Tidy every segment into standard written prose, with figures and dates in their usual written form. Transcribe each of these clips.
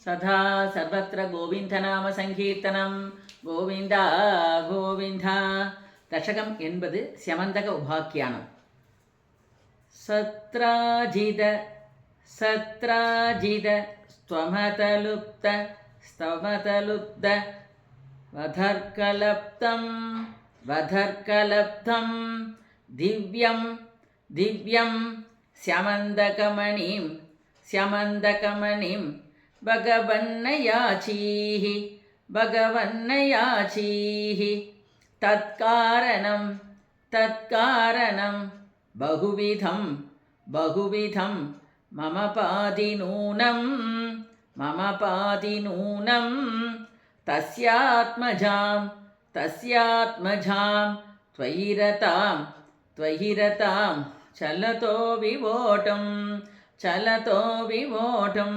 സദാ സർവത്ര ഗോവിന്ദനാമ സങ്കീർത്തനം. ഗോവിന്ദ ഗോവിന്ദ. ദശകം 80 സ്യമന്തക ഉപാഖ്യാനം. സത്രാജിത സത്രാജിത സ്ത്വമതലുപ്ത സ്തവതലുപ്ത വധർക്കലപ്തം വധർക്കലപ്തം ദിവ്യം ദിവ്യം സ്യമന്തകമണിം സ്യമന്തകമണിം ഭഗവന്നയാചീഃ ഭഗവന്നയാചീഃ തത്കാരണം തത്കാരണം ബഹുവിധം ബഹുവിധം മമ പാതിനൂനം മമ പാതിനൂനം തസ്യാത്മജാം തസ്യാത്മജാം ത്വയിരതാം ത്വയിരതാം ചലതോ വിവോഢം ചലതോ വിവോഢം.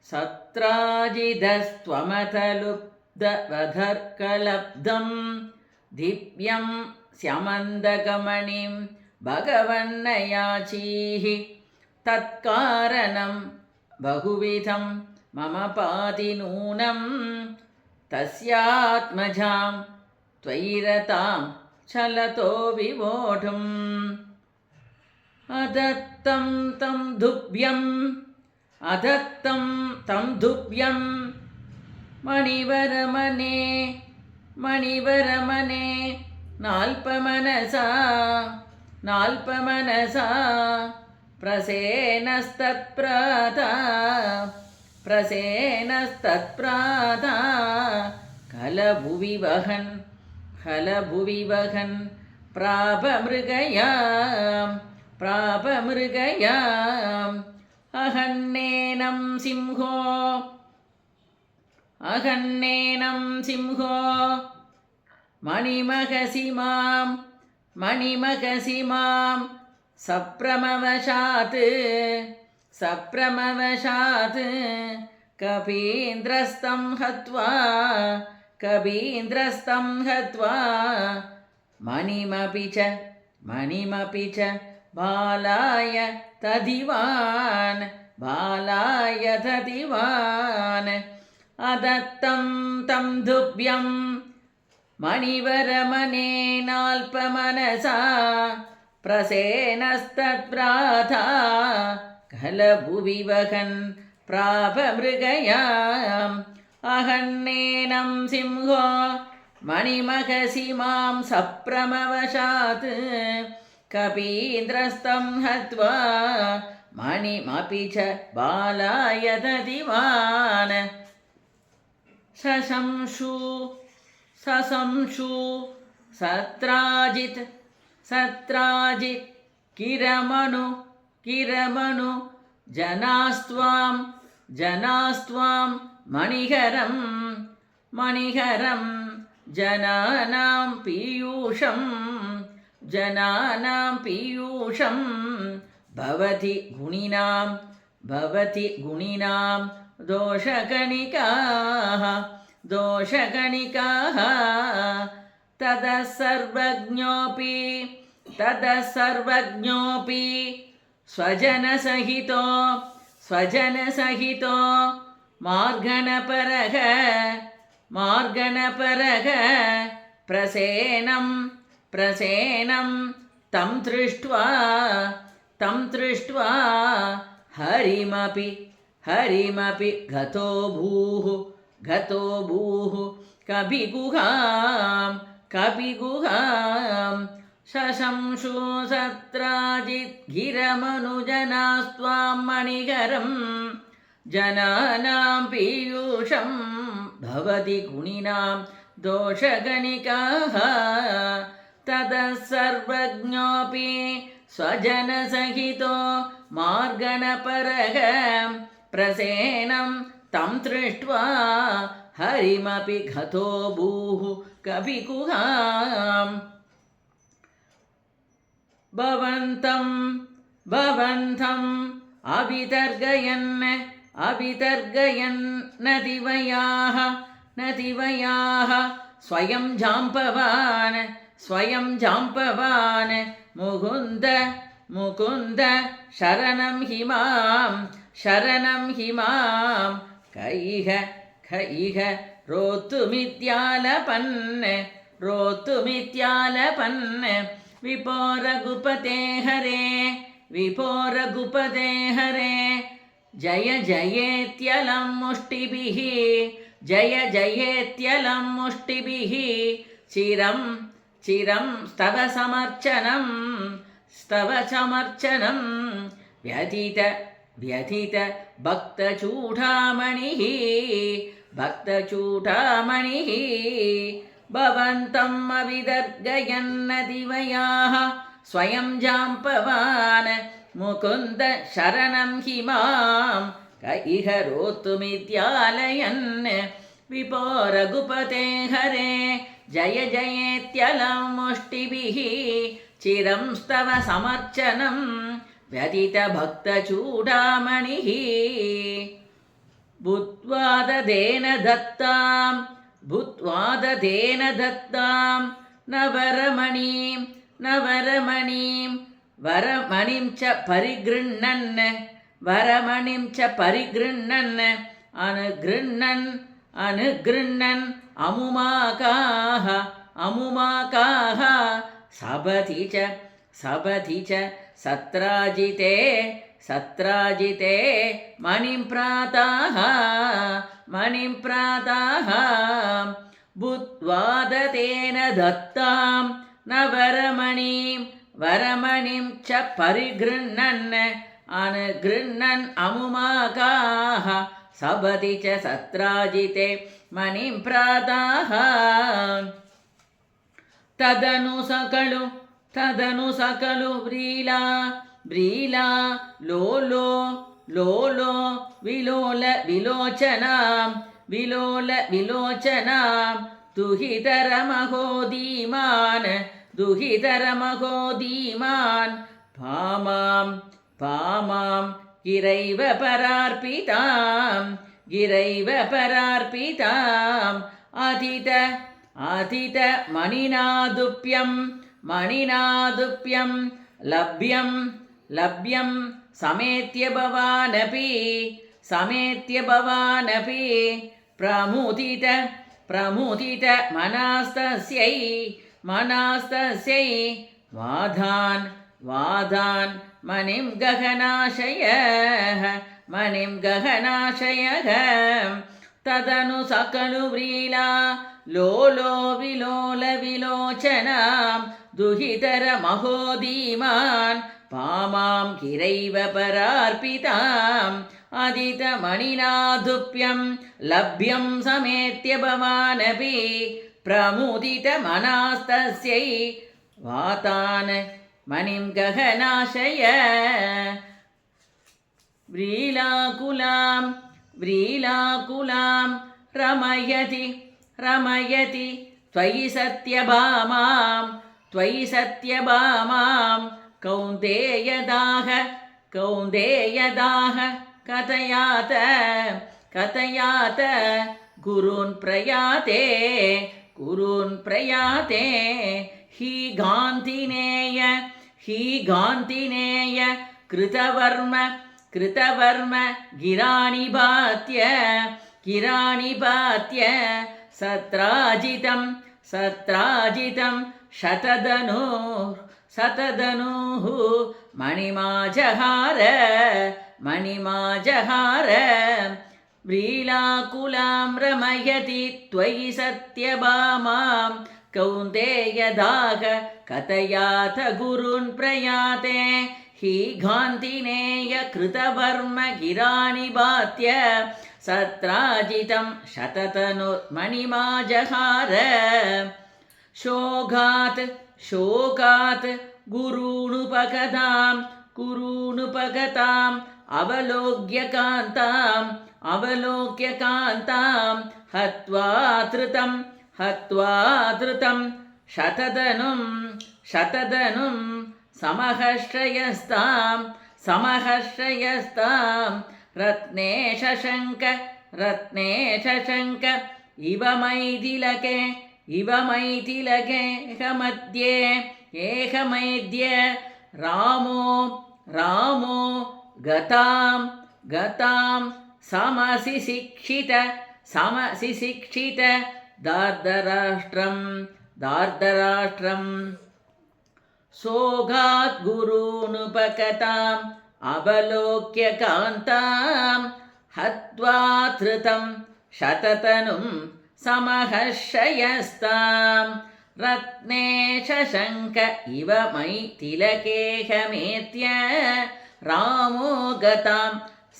സത്രാജിതസ്ത്വമതലുബ്ധവധർക്കലബ്ധം ദിവ്യം സ്യമന്തകമണിം ഭഗവന്നയാചീഃ തത്കാരണം ബഹുവിധം മമ പാതിനൂനം തസ്യാത്മജാം ത്വയിരതാം ചലതോ വിവോഢം. അദത്തം തം ദുഭ്യം അദത്തം തം ദുഭ്യം മണിവരമനേ മണിവരമനേ നാൽപമനസാ നാൽപമനസാ പ്രസേനസ്തത്പ്രാതാ പ്രസേനസ്തത്പ്രാതാ കലഭുവിവഹൻ കലഭുവിവഹൻ പ്രാപമൃഗയാം പ്രാപമൃഗയാം. അഹന്നേനം സിംഹോ അഹന്നേനം സിംഹോ മണിമഹസി മാം മണിമഹസി മാം സപ്രമവശാത് സപ്രമവശാത് കപീന്ദ്രസ്തം ഹത്വാ കപീന്ദ്രസ്തം ഹത്വാ മണിമപി ച മണിമപി ച ബാലായ തദിവാൻ ബാലായ തദിവാൻ. അദത്തം തം ദുഭ്യം മണിവരമനേ നാൽപമനസാ പ്രസേനസ്തത്പ്രാതാ കലഭുവിവഹൻ പ്രാപമൃഗയാം. അഹന്നേനം സിംഹോ മണിമഹസി മാം സപ്രമവശാത് കപീന്ദ്രസ്തം ഹത്വാ മണിമപി ച ബാലായ ദദിവാൻ. സശംശു സശംശു സത്രാജിത് സത്രാജിത് കിരമണു കിരമണു ജനാസ്ത്വാം ജനാസ്ത്വാം മണിഹരം മണിഹരം ജനാനാം പീയൂഷം ജനാനാം പീയൂഷം. ഭവതി ഗുണിനാം ഭവതി ഗുണിനാം ദോഷകണികാഃ ദോഷകണികാഃ. തതഃ സർവജ്ഞോപി തതഃ സർവജ്ഞോപി സ്വജനസഹിതോ സ്വജനസഹിതോ മാർഗണപരഃ മാർഗണപരഃ പ്രസേനം പ്രസേനം തം ദൃഷ്ട്വാ ഹരിമപി ഹരിമപി ഗതോ ഭൂഃ ഗതോ ഭൂഃ കപിഗുഹാം കപിഗുഹാം. ശശംശു സത്രാജിത് ഗിരമനുജനാസ്ത്വാം മണിഹരം ജനാനാം പീയൂഷം ഭവതി ഗുണിനാം ദോഷഗണികാഃ. തതഃ സർവജ്ഞോപി സ്വജനസഹിതോ മാർഗണപരഃ പ്രസേനം തം ദൃഷ്ട്വാ ഹരിമപി ഗതോ ഭൂഃ കപിഗുഹാം. ഭവന്തം ഭവന്തം അവിതർഗയൻ അവിതർഗയൻ നദിവയാഃ നദിവയാഃ സ്വയം ജാംബവാൻ സ്വയം ജാംബവാൻ. മുകുന്ദ മുകുന്ദ ശരണം हि मां इह ख इह रोत्तुमित्यालपन् विपो रघुपते हरे जय जयेत्यलं मुष्टिभिः चिरं स्तव समर्चनं व्यथित भक्तचूडामणिः भवन्तम् अविदर्गयन्न दिवयाः स्वयं जाम्पवान् मुकुन्द शरणं हि मां क इह रोत्तुमित्यालयन् विपो रघुपते हरे जय जयेत्यलं मुष्टिभिः चिरं स्तव समर्चनं व्यथित भक्तचूडामणिः भूत्वाददेन दत्तां नवरमणीं वरमणिं च परिगृह्णन् अनुगृह्णन् अमुमाकाः सपथि च सत्राजिते मणिं प्रातः बुद्ध्वादतेन दत्तां वरमणिं च परिगृह्णन् अनुगृह्णन् अमुमाकाः सपथि च सत्राजिते मणिं प्रातः तदनु सकलु व्रीला लोलो विलोचनां दुहितरमहोदीमान् भामां गिरैव परार्पिताम् अथित मणिनादुप्यं लभ्यं समेत्य भवानपि प्रमुदित मनास्तस्यै वादान् मणिं गहनाशयः तदनु सकलु व्रीला लोलो विलोचनां दुहितरमहोदीमान् भामां गिरैव परार्पिताम् अदितमणिनादुप्यं लभ्यं समेत्य भवानपि प्रमुदितमनास्तस्यै वातान् मणिं गहनाशय व्रीलाकुलां रमयति त्वयि सत्यभामां कौन्तेयदाह कथयात गुरून् प्रयाते हि गान्तिनेय कृतवर्म गिराणिपात्य सत्राजितं शतधनुः मणिमाजहार व्रीलाकुलां रमयति त्वयि सत्यभामां कौन्तेयदाह कथयाथ गुरून् प्रयाते हि गान्तिनेय कृतवर्म गिराणिपात्य सत्राजितं शततनुर्मणिमाजहार शोकात् गुरूनुपगताम् अवलोक्य कान्तां हत्वा धृतं शतधनुं समहर्षयस्तां रत्ने शशङ्क इव मैथिलके एकमध्ये रामो गतां समसिशिक्षित दार्धराष्ट्रं सोगात् गुरूनुपकताम् अवलोक्य कान्तां हत्वा धृतं शततनुं समहर्षयस्तां रत्ने शशङ्क इव मयि तिलकेहमेत्य रामो गतां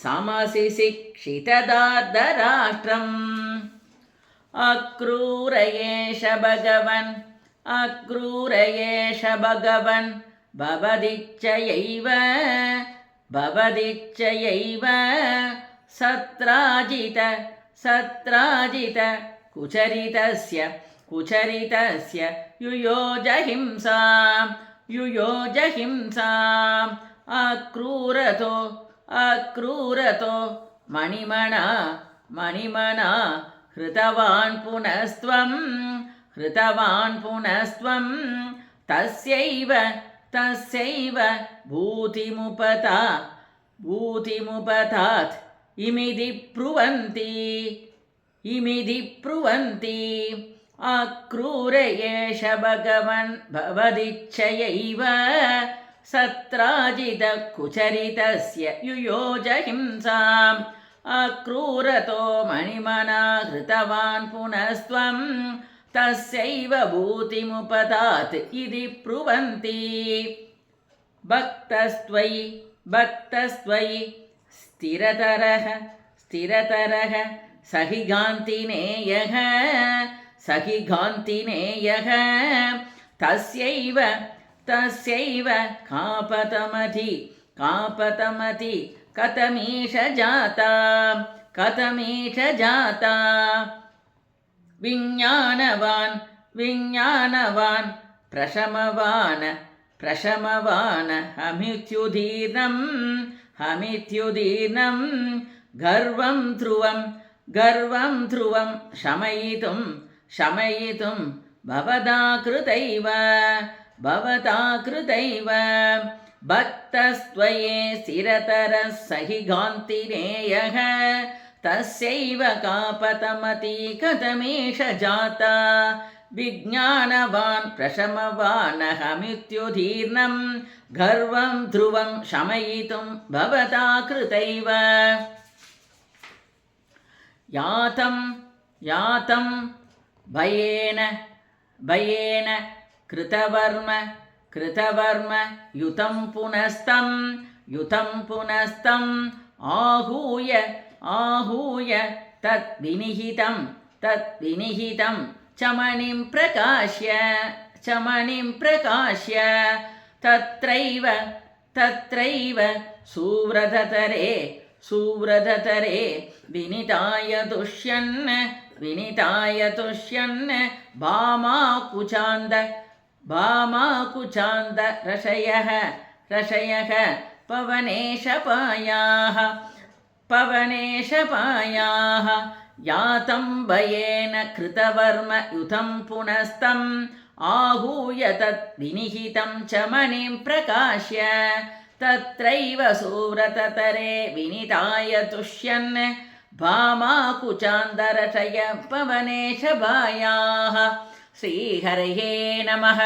समसिशिक्षितदार्धराष्ट्रम् अक्रूर एष भगवन् भवदिच्छयैव सत्राजित कुचरितस्य युयोज हिंसाम् अक्रूरतो मणिमना हृतवान् पुनस्त्वं तस्यैव भूतिमुपतात् इमिति ब्रुवन्ति अक्रूर एष भगवन् भवदिच्छयैव सत्राजितकुचरितस्य युयोज हिंसाम् अक्रूरतो मणिमना हृतवान् पुनस्त्वं तस्यैव भूतिमुपतात् इति ब्रुवन्ति भक्तस्त्वयि स्थिरतरः सहिगान्तिनेयः तस्यैव कापतमति कथमीश जाता विज्ञानवान् प्रशमवान् हमित्युदीर्णं गर्वं ध्रुवं शमयितुं भवता कृतैव भक्तस्त्वये स्थिरतरः सहिगान्तिनेयः तस्यैव कापतमति कथमीश जाता विज्ञानवान् प्रशमवान् हमित्युदीर्णं गर्वं ध्रुवं शमयितुं भवता कृतैव यातं भयेन कृतवर्म युतं पुनस्तं आहूय तद्विनिहितं चमनिं प्रकाश्य तत्रैव सुव्रततरे विनिताय तुष्यन् भामाकुचान्द रशयः पवनेशपायाः यातं भयेन कृतवर्म युतं पुनस्तम् आहूय तद्विनिहितं चमनिं प्रकाश्य तत्रैव सुव्रततरे विनिताय तुष्यन् भामाकुचान्दरशय पवनेशपायाः श्रीहरये नमः।